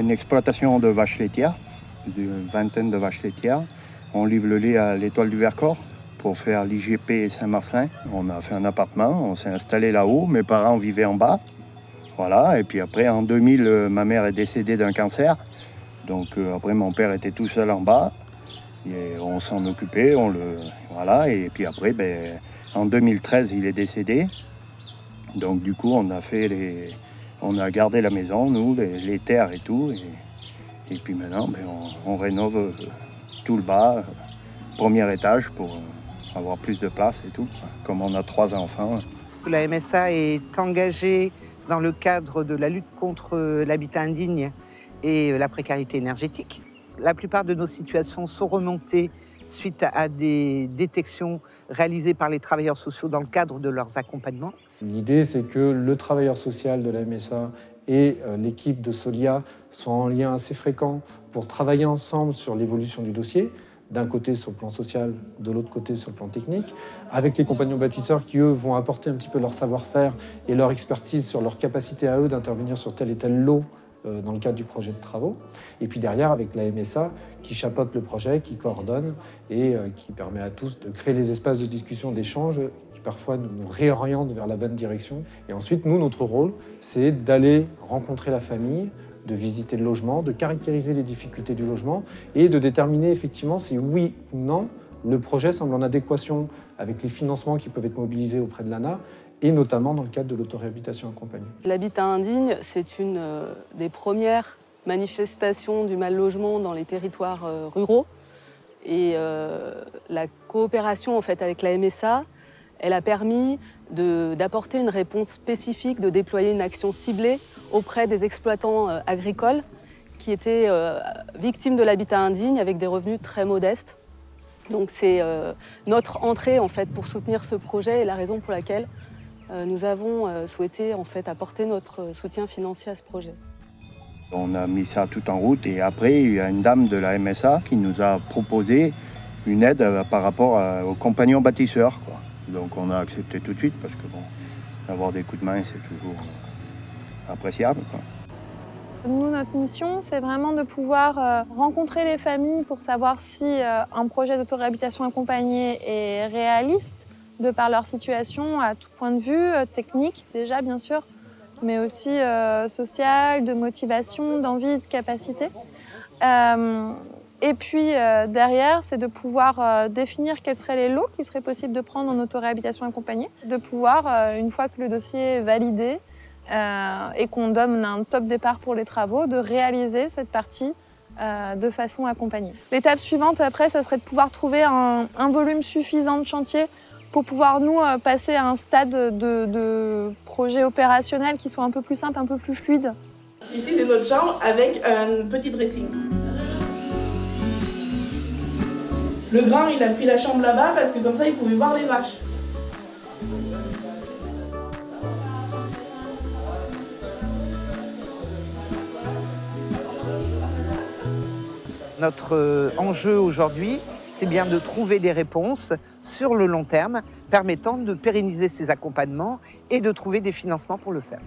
une exploitation de vaches laitières, d'une vingtaine de vaches laitières. On livre le lait à l'Étoile du Vercors pour faire l'IGP Saint-Marcelin. On a fait un appartement, on s'est installé là-haut. Mes parents vivaient en bas. Voilà, et puis après, en 2000, ma mère est décédée d'un cancer. Donc après, mon père était tout seul en bas. Et on s'en occupait, voilà. Et puis après, en 2013, il est décédé. Donc du coup, on a gardé la maison, nous, les terres et tout. Et puis maintenant, on rénove tout le bas, premier étage pour avoir plus de place et tout. Comme on a 3 enfants. La MSA est engagée dans le cadre de la lutte contre l'habitat indigne et la précarité énergétique. La plupart de nos situations sont remontées suite à des détections réalisées par les travailleurs sociaux dans le cadre de leurs accompagnements. L'idée, c'est que le travailleur social de la MSA et l'équipe de Solia soient en lien assez fréquent pour travailler ensemble sur l'évolution du dossier, d'un côté sur le plan social, de l'autre côté sur le plan technique, avec les compagnons bâtisseurs qui, eux, vont apporter un petit peu leur savoir-faire et leur expertise sur leur capacité à eux d'intervenir sur tel et tel lot dans le cadre du projet de travaux. Et puis derrière, avec la MSA qui chapeaute le projet, qui coordonne et qui permet à tous de créer les espaces de discussion, d'échange qui parfois nous réorientent vers la bonne direction. Et ensuite, nous, notre rôle, c'est d'aller rencontrer la famille, de visiter le logement, de caractériser les difficultés du logement et de déterminer effectivement si oui ou non le projet semble en adéquation avec les financements qui peuvent être mobilisés auprès de l'ANA et notamment dans le cadre de l'autoréhabilitation accompagnée. L'habitat indigne, c'est une des premières manifestations du mal-logement dans les territoires ruraux. Et la coopération en fait, avec la MSA, elle a permis d'apporter une réponse spécifique, de déployer une action ciblée auprès des exploitants agricoles qui étaient victimes de l'habitat indigne avec des revenus très modestes. Donc c'est notre entrée en fait, pour soutenir ce projet et la raison pour laquelle nous avons souhaité en fait, apporter notre soutien financier à ce projet. On a mis ça tout en route et après, il y a une dame de la MSA qui nous a proposé une aide par rapport aux compagnons bâtisseurs, quoi. Donc on a accepté tout de suite parce que bon, avoir des coups de main, c'est toujours appréciable, quoi. Nous, notre mission, c'est vraiment de pouvoir rencontrer les familles pour savoir si un projet d'autoréhabilitation accompagnée est réaliste, de par leur situation à tout point de vue, technique déjà bien sûr, mais aussi social, de motivation, d'envie, de capacité. Et puis derrière, c'est de pouvoir définir quels seraient les lots qui seraient possibles de prendre en autoréhabilitation accompagnée, de pouvoir, une fois que le dossier est validé et qu'on donne un top départ pour les travaux, de réaliser cette partie de façon accompagnée. L'étape suivante après, ça serait de pouvoir trouver un volume suffisant de chantier pour pouvoir nous passer à un stade de projet opérationnel qui soit un peu plus simple, un peu plus fluide. Ici, c'est notre chambre avec un petit dressing. Le grand, il a pris la chambre là-bas parce que comme ça, il pouvait voir les vaches. Notre enjeu aujourd'hui, c'est bien de trouver des réponses sur le long terme permettant de pérenniser ces accompagnements et de trouver des financements pour le faire.